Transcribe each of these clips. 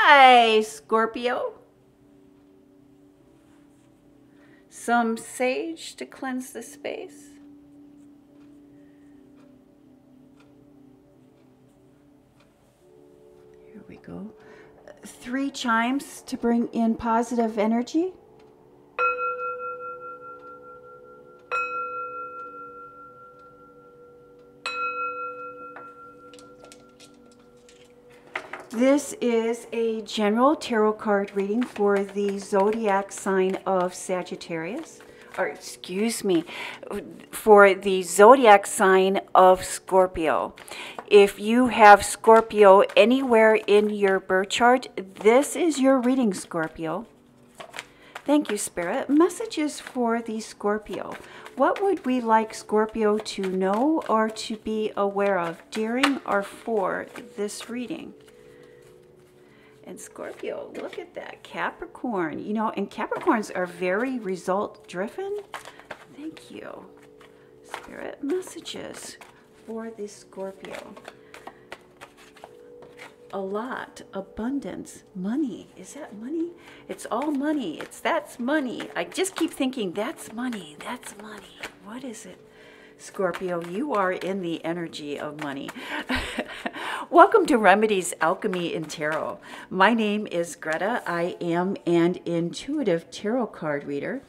Hi, Scorpio. Some sage to cleanse the space. Here we go. 3 chimes to bring in positive energy. This is a general tarot card reading for the zodiac sign of Sagittarius, or excuse me, for the zodiac sign of Scorpio. If you have Scorpio anywhere in your birth chart, this is your reading, Scorpio. Thank you, Spirit. Messages for the Scorpio. What would we like Scorpio to know or to be aware of during or for this reading? And Scorpio, look at that, Capricorn. You know, and Capricorns are very result-driven. Thank you. Spirit, messages for the Scorpio. A lot, abundance, money. Is that money? It's all money. That's money. I just keep thinking, that's money, that's money. What is it? Scorpio, you are in the energy of money. Welcome to Remedies Alchemy in Tarot. My name is Greta. I am an intuitive tarot card reader.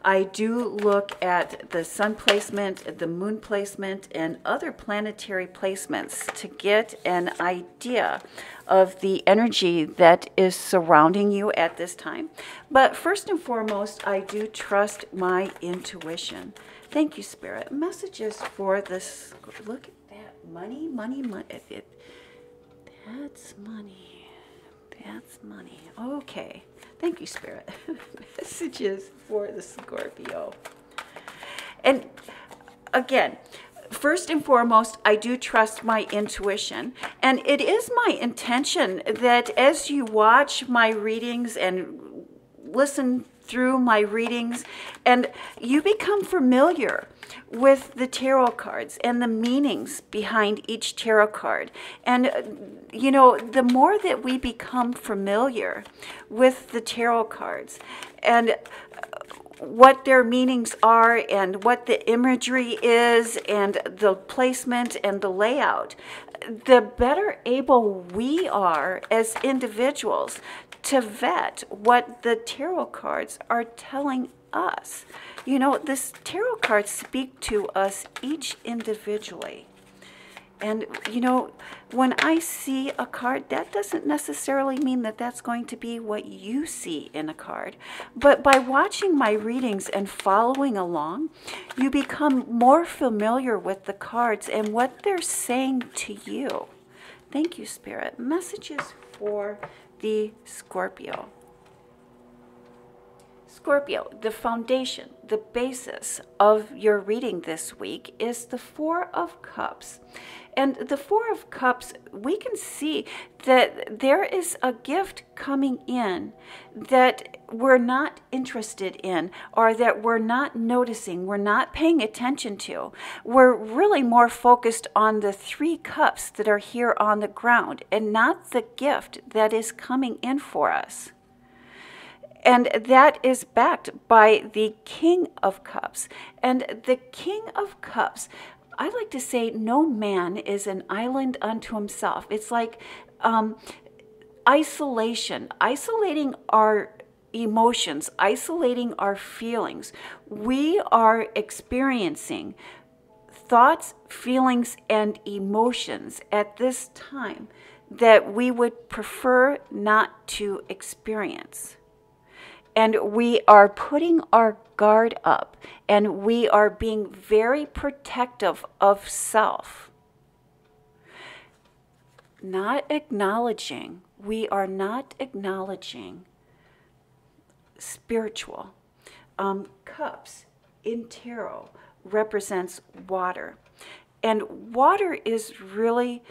I do look at the sun placement, the moon placement, and other planetary placements to get an idea of the energy that is surrounding you at this time. But first and foremost, I do trust my intuition. Thank you, Spirit. Messages for this. Look at that. Money, money, money. That's money. That's money. Okay. Thank you, Spirit. Messages for the Scorpio. And again, first and foremost, I do trust my intuition. And it is my intention that as you watch my readings and listen through my readings and you become familiar with the tarot cards and the meanings behind each tarot card. And, you know, the more that we become familiar with the tarot cards and what their meanings are and what the imagery is and the placement and the layout, the better able we are as individuals to vet what the tarot cards are telling us. You know, this tarot cards speak to us each individually. And, you know, when I see a card, that doesn't necessarily mean that that's going to be what you see in a card. But by watching my readings and following along, you become more familiar with the cards and what they're saying to you. Thank you, Spirit. Messages for the Scorpio. Scorpio, the foundation, the basis of your reading this week is the 4 of Cups. And the 4 of Cups, we can see that there is a gift coming in that we're not interested in or that we're not noticing, we're not paying attention to. We're really more focused on the 3 cups that are here on the ground and not the gift that is coming in for us. And that is backed by the King of Cups. And the King of Cups, I like to say no man is an island unto himself. It's like isolation, isolating our emotions, isolating our feelings. We are experiencing thoughts, feelings, and emotions at this time that we would prefer not to experience. And we are putting our guard up and we are being very protective of self. Not acknowledging, we are not acknowledging spiritual. Cups in tarot represents water. And water is really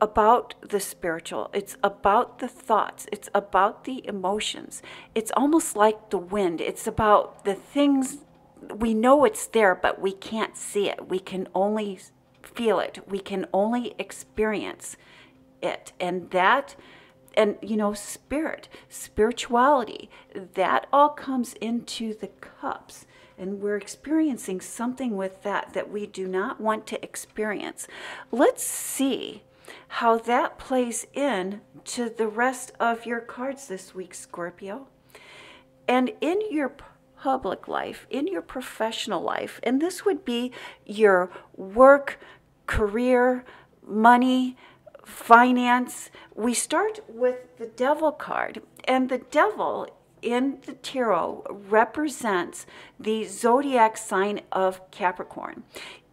about the spiritual. It's about the thoughts. It's about the emotions. It's almost like the wind. It's about the things, we know it's there, but we can't see it. We can only feel it. We can only experience it. And that, and you know, spirituality, that all comes into the cups. And we're experiencing something with that we do not want to experience. Let's see how that plays in to the rest of your cards this week, Scorpio. And in your public life, in your professional life, and this would be your work, career, money, finance. We start with the Devil card, and the Devil in the tarot represents the zodiac sign of Capricorn,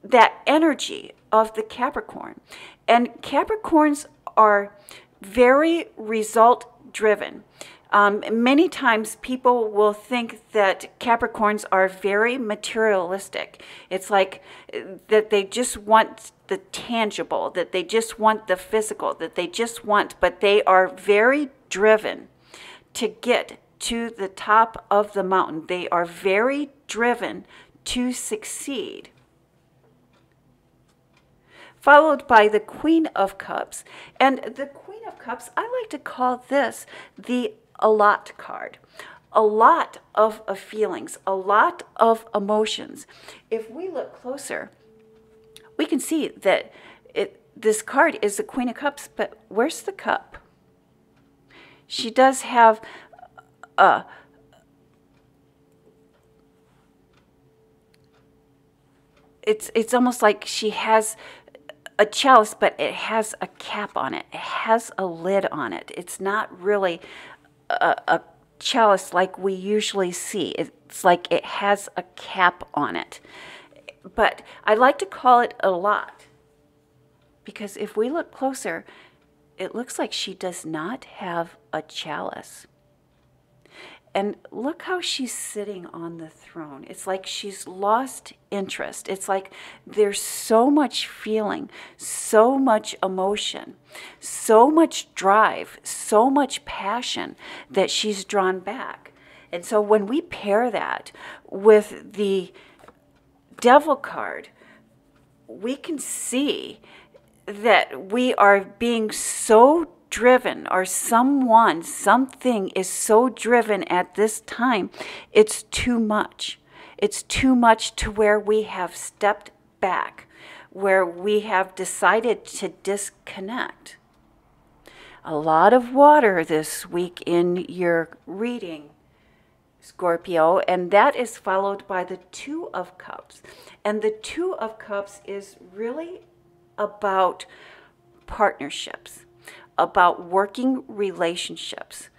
that energy of the Capricorn. And Capricorns are very result driven. Many times people will think that Capricorns are very materialistic. It's like that they just want the tangible, that they just want the physical, that they just want, but they are very driven to get to the top of the mountain. They are very driven to succeed. Followed by the Queen of Cups. And the Queen of Cups, I like to call this the a lot card. A lot of feelings, a lot of emotions. If we look closer, we can see that this card is the Queen of Cups, but where's the cup? She does have it's almost like she has a chalice, but it has a cap on it. It has a lid on it. It's not really a chalice like we usually see. It's like it has a cap on it. But I like to call it a lot because if we look closer, it looks like she does not have a chalice. And look how she's sitting on the throne. It's like she's lost interest. It's like there's so much feeling, so much emotion, so much drive, so much passion that she's drawn back. And so when we pair that with the Devil card, we can see that we are being so driven, or something is so driven at this time, it's too much. It's too much to where we have stepped back, where we have decided to disconnect. A lot of water this week in your reading, Scorpio, and that is followed by the Two of Cups. And the Two of Cups is really about partnerships, about working relationships.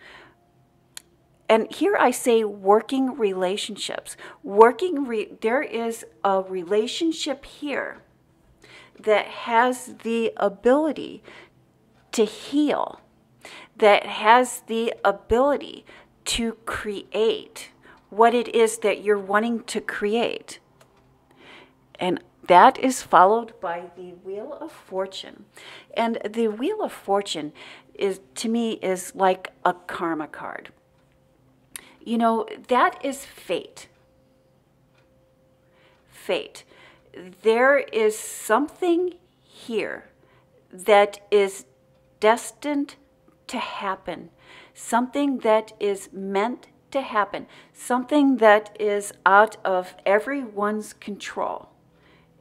And here I say working relationships. There is a relationship here that has the ability to heal, that has the ability to create what it is that you're wanting to create. And that is followed by the Wheel of Fortune. And the Wheel of Fortune is, to me, is like a karma card. You know, that is fate. Fate. There is something here that is destined to happen. Something that is meant to happen. Something that is out of everyone's control.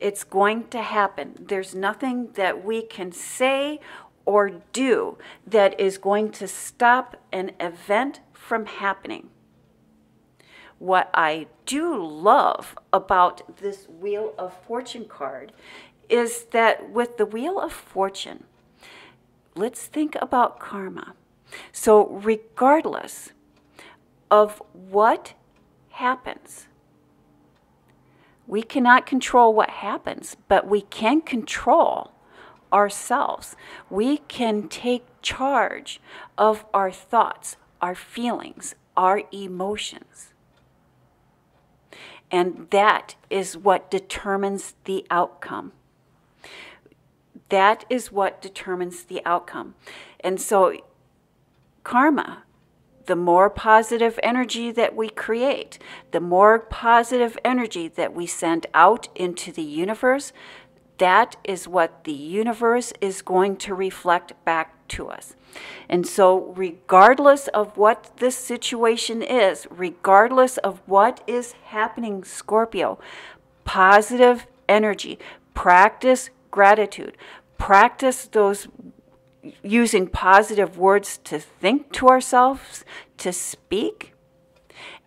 It's going to happen. There's nothing that we can say or do that is going to stop an event from happening. What I do love about this Wheel of Fortune card is that with the Wheel of Fortune, let's think about karma. So regardless of what happens, we cannot control what happens, but we can control ourselves. We can take charge of our thoughts, our feelings, our emotions. And that is what determines the outcome. That is what determines the outcome. And so karma, the more positive energy that we create, the more positive energy that we send out into the universe, that is what the universe is going to reflect back to us. And so regardless of what this situation is, regardless of what is happening, Scorpio, positive energy, practice gratitude, practice those using positive words to think to ourselves, to speak,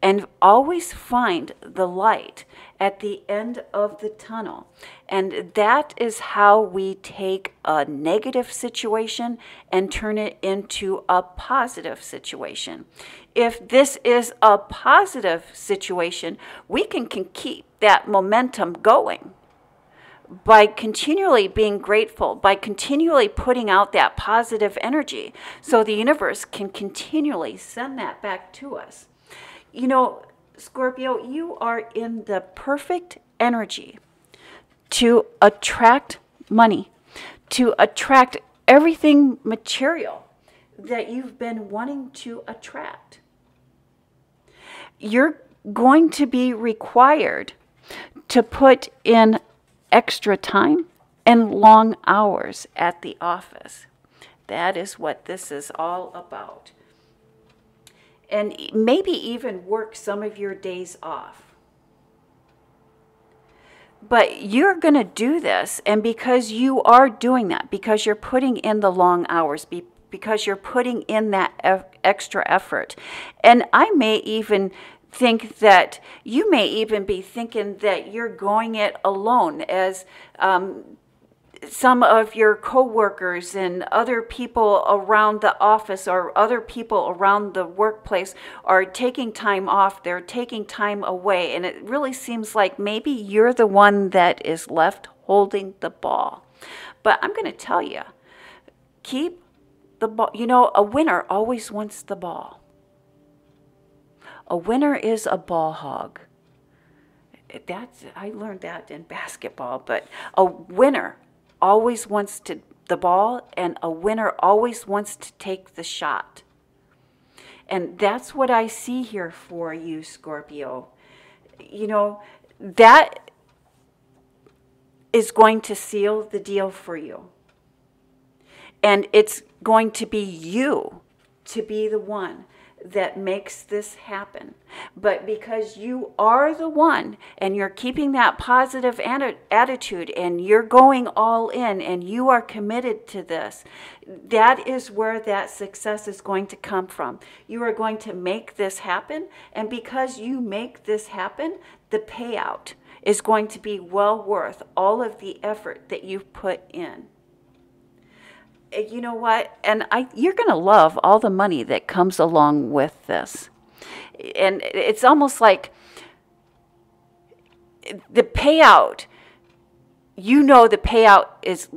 and always find the light at the end of the tunnel. And that is how we take a negative situation and turn it into a positive situation. If this is a positive situation, we can keep that momentum going by continually being grateful, by continually putting out that positive energy, so the universe can continually send that back to us. You know, Scorpio, you are in the perfect energy to attract money, to attract everything material that you've been wanting to attract. You're going to be required to put in extra time and long hours at the office. That is what this is all about. And maybe even work some of your days off. But you're going to do this, and because you are doing that, because you're putting in the long hours, because you're putting in that extra effort, and I may even think that you may even be thinking that you're going it alone, as some of your coworkers and other people around the office or other people around the workplace are taking time off, they're taking time away, and it really seems like maybe you're the one that is left holding the ball. But I'm going to tell you, keep the ball. You know, a winner always wants the ball. A winner is a ball hog. I learned that in basketball, but a winner always wants the ball, and a winner always wants to take the shot. And that's what I see here for you, Scorpio. You know, that is going to seal the deal for you. And it's going to be you to be the one that makes this happen. But because you are the one, and you're keeping that positive attitude, and you're going all in, and you are committed to this, that is where that success is going to come from. You are going to make this happen, and because you make this happen, the payout is going to be well worth all of the effort that you've put in. You know what? And you're going to love all the money that comes along with this. And it's almost like the payout, you know, the payout is,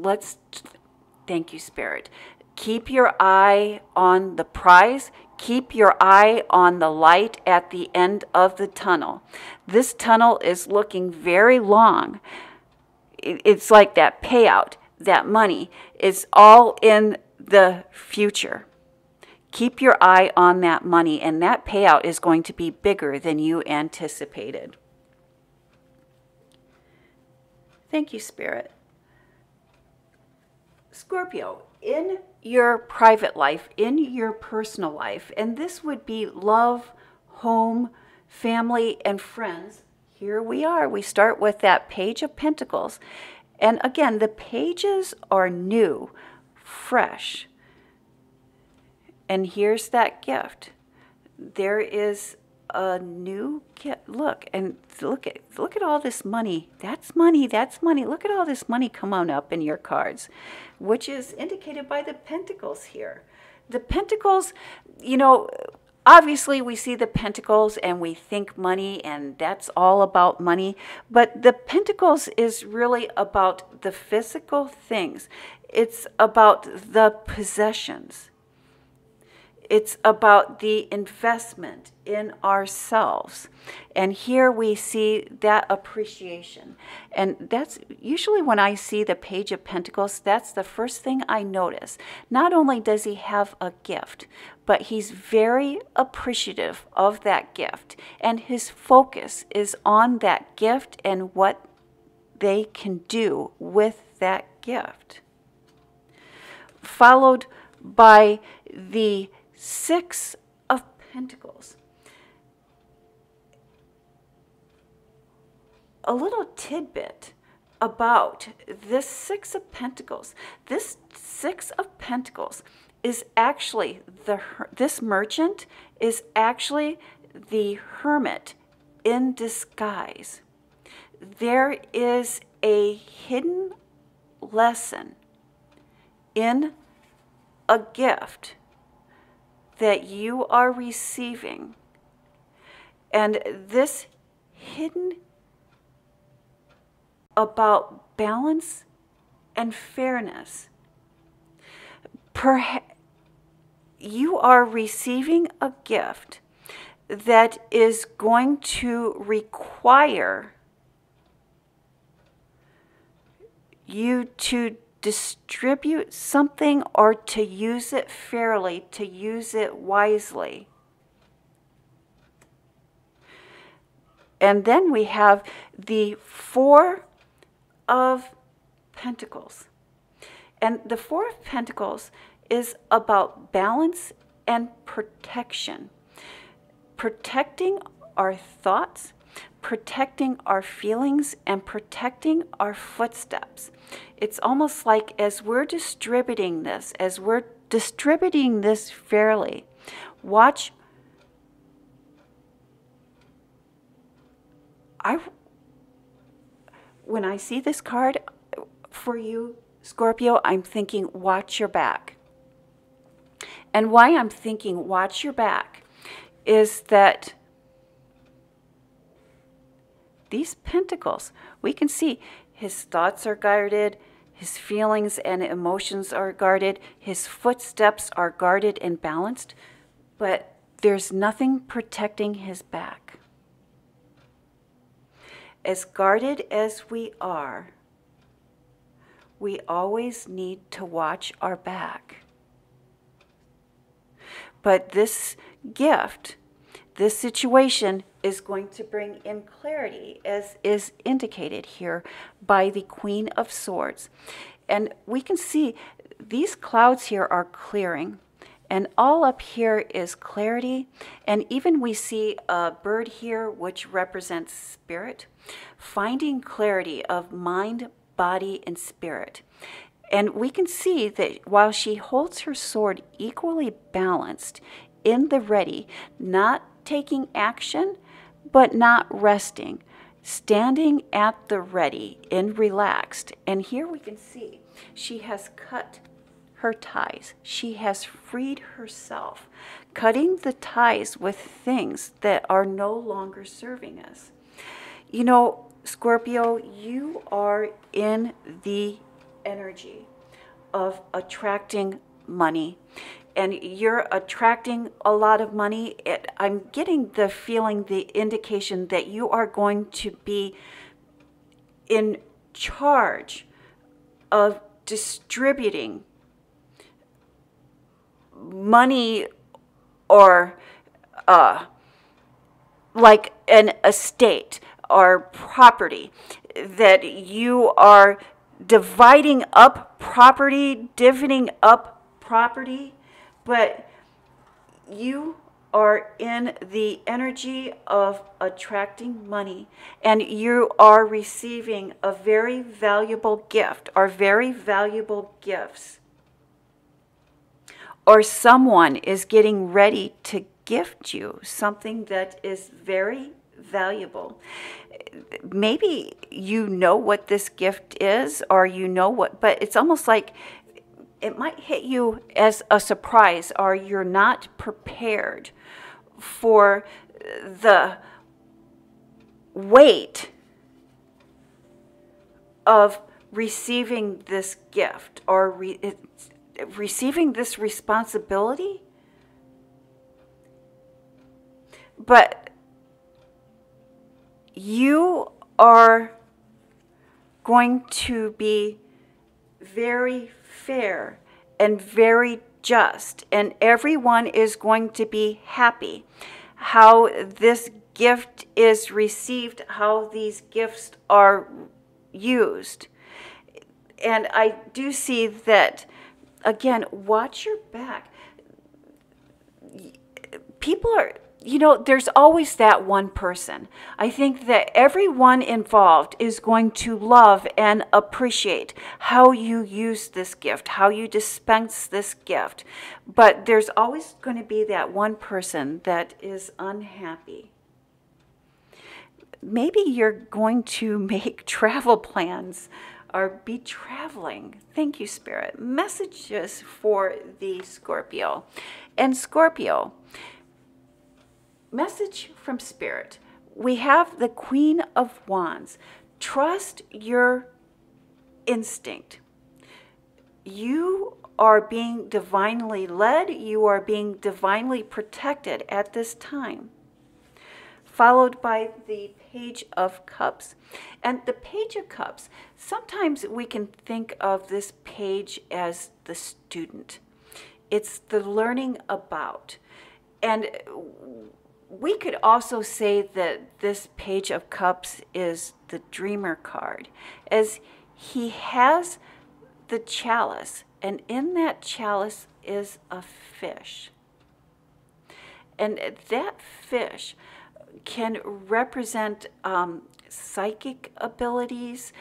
thank you, Spirit. Keep your eye on the prize. Keep your eye on the light at the end of the tunnel. This tunnel is looking very long. It's like that payout. That money is all in the future. Keep your eye on that money, and that payout is going to be bigger than you anticipated. Thank you, Spirit. Scorpio, in your private life, in your personal life, and this would be love, home, family, and friends. Here we are. We start with that Page of Pentacles. And again, the pages are new, fresh. And here's that gift. There is a new gift. Look, and look at all this money. That's money, that's money. Look at all this money coming up in your cards, which is indicated by the Pentacles here. The Pentacles, you know, obviously, we see the Pentacles and we think money, and that's all about money. But the Pentacles is really about the physical things. It's about the possessions. It's about the investment in ourselves. And here we see that appreciation. And that's usually when I see the Page of Pentacles, that's the first thing I notice. Not only does he have a gift, but he's very appreciative of that gift. And his focus is on that gift and what they can do with that gift. Followed by the Six of Pentacles. A little tidbit about this Six of Pentacles. This Six of Pentacles is actually this merchant is actually the hermit in disguise. There is a hidden lesson in a gift that you are receiving, and this hidden about balance and fairness. Perhaps you are receiving a gift that is going to require you to distribute something or to use it fairly, to use it wisely. And then we have the Four of Pentacles. And the Four of Pentacles is about balance and protection. Protecting our thoughts, protecting our feelings, and protecting our footsteps. It's almost like as we're distributing this fairly, watch. When I see this card for you, Scorpio, I'm thinking, watch your back. And why I'm thinking, watch your back, is that these pentacles, we can see his thoughts are guarded, his feelings and emotions are guarded, his footsteps are guarded and balanced, but there's nothing protecting his back. As guarded as we are, we always need to watch our back. But this gift, this situation is going to bring in clarity, as is indicated here by the Queen of Swords. And we can see these clouds here are clearing. And all up here is clarity. And even we see a bird here, which represents spirit, finding clarity of mind, body, and spirit. And we can see that while she holds her sword equally balanced in the ready, not taking action, but not resting, standing at the ready and relaxed. And here we can see she has cut her ties. She has freed herself, cutting the ties with things that are no longer serving us. You know, Scorpio, you are in the energy of attracting money, and you're attracting a lot of money. I'm getting the feeling, the indication that you are going to be in charge of distributing money, or like an estate or property, that you are dividing up property, divvying up property, but you are in the energy of attracting money, and you are receiving a very valuable gift or very valuable gifts. Or someone is getting ready to gift you something that is very valuable. Maybe you know what this gift is, or you know what, but it's almost like it might hit you as a surprise, or you're not prepared for the weight of receiving this gift, or receiving this responsibility. But you are going to be very fair and very just, and everyone is going to be happy how this gift is received, how these gifts are used. And I do see that again, watch your back. People are, you know, there's always that one person. I think that everyone involved is going to love and appreciate how you use this gift, how you dispense this gift. But there's always going to be that one person that is unhappy. Maybe you're going to make travel plans or be traveling. Thank you, Spirit. Messages for the Scorpio. And Scorpio, message from Spirit. We have the Queen of Wands. Trust your instinct. You are being divinely led. You are being divinely protected at this time. Followed by the Page of Cups. And the Page of Cups, sometimes we can think of this page as the student. It's the learning about. And we could also say that this Page of Cups is the Dreamer card, as he has the chalice, and in that chalice is a fish. And that fish can represent psychic abilities,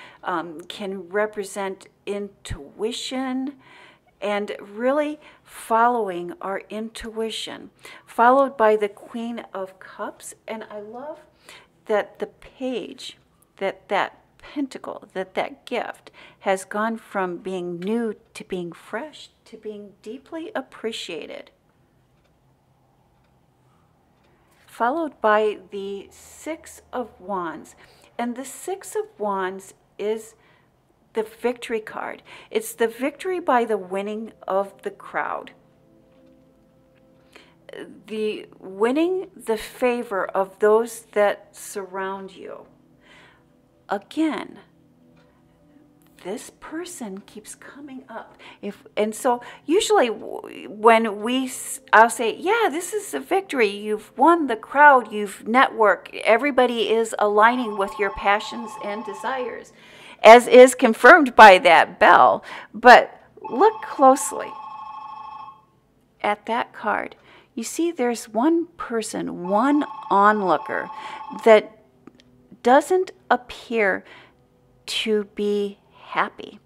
can represent intuition, and really following our intuition, followed by the Queen of Cups. And I love that the page, that pentacle, that gift has gone from being new to being fresh to being deeply appreciated. Followed by the Six of Wands. And the Six of Wands is the victory card. It's the victory by the winning of the crowd. The winning the favor of those that surround you. Again, this person keeps coming up. And so usually when I'll say, yeah, this is a victory. You've won the crowd. You've networked. Everybody is aligning with your passions and desires, as is confirmed by that bell. But look closely at that card. You see there's one person, one onlooker that doesn't appear to be happy,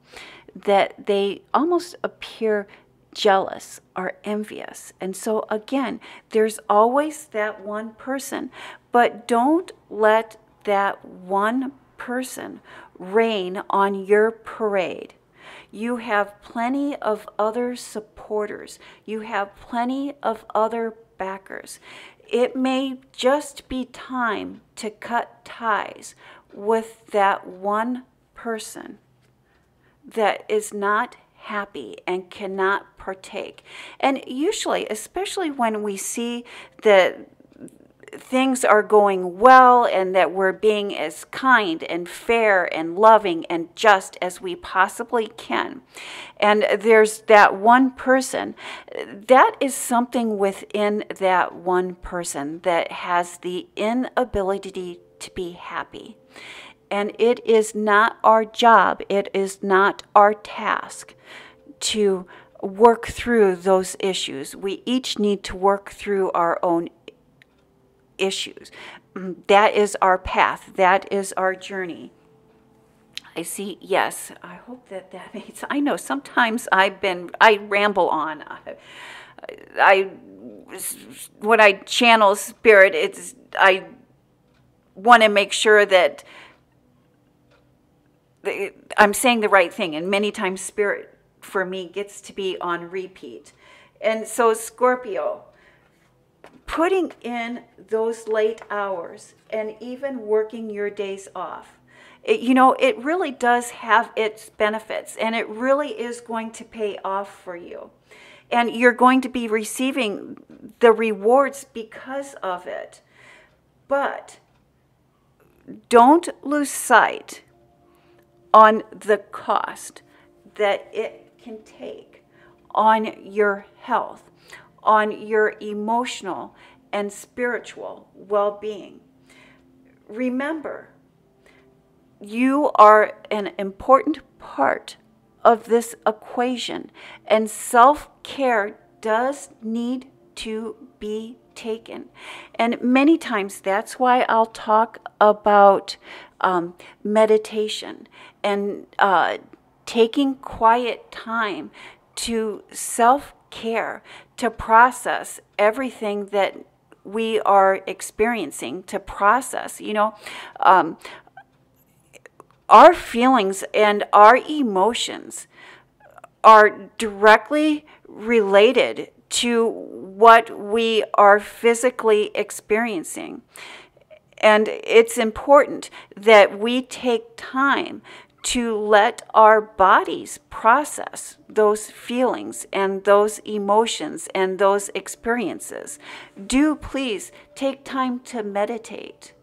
that they almost appear jealous or envious. And so again, there's always that one person, but don't let that one person rain on your parade. You have plenty of other supporters. You have plenty of other backers. It may just be time to cut ties with that one person that is not happy and cannot partake. And usually, especially when we see that things are going well and that we're being as kind and fair and loving and just as we possibly can, and there's that one person, that is something within that one person that has the inability to be happy. And it is not our job, it is not our task to work through those issues. We each need to work through our own issues. That is our path. That is our journey. I see, yes, I hope that makes, I know sometimes I ramble on. When I channel spirit, I want to make sure that I'm saying the right thing, and many times spirit for me gets to be on repeat. And so Scorpio, putting in those late hours and even working your days off, it really does have its benefits, and it really is going to pay off for you. And you're going to be receiving the rewards because of it. But don't lose sight on the cost that it can take on your health, on your emotional and spiritual well-being. Remember, you are an important part of this equation. And self-care does need to be taken. And many times that's why I'll talk about meditation and taking quiet time to self-care, to process everything that we are experiencing, to process, our feelings and our emotions are directly related to what we are physically experiencing. And it's important that we take time to let our bodies process those feelings and those emotions and those experiences. Do please take time to meditate.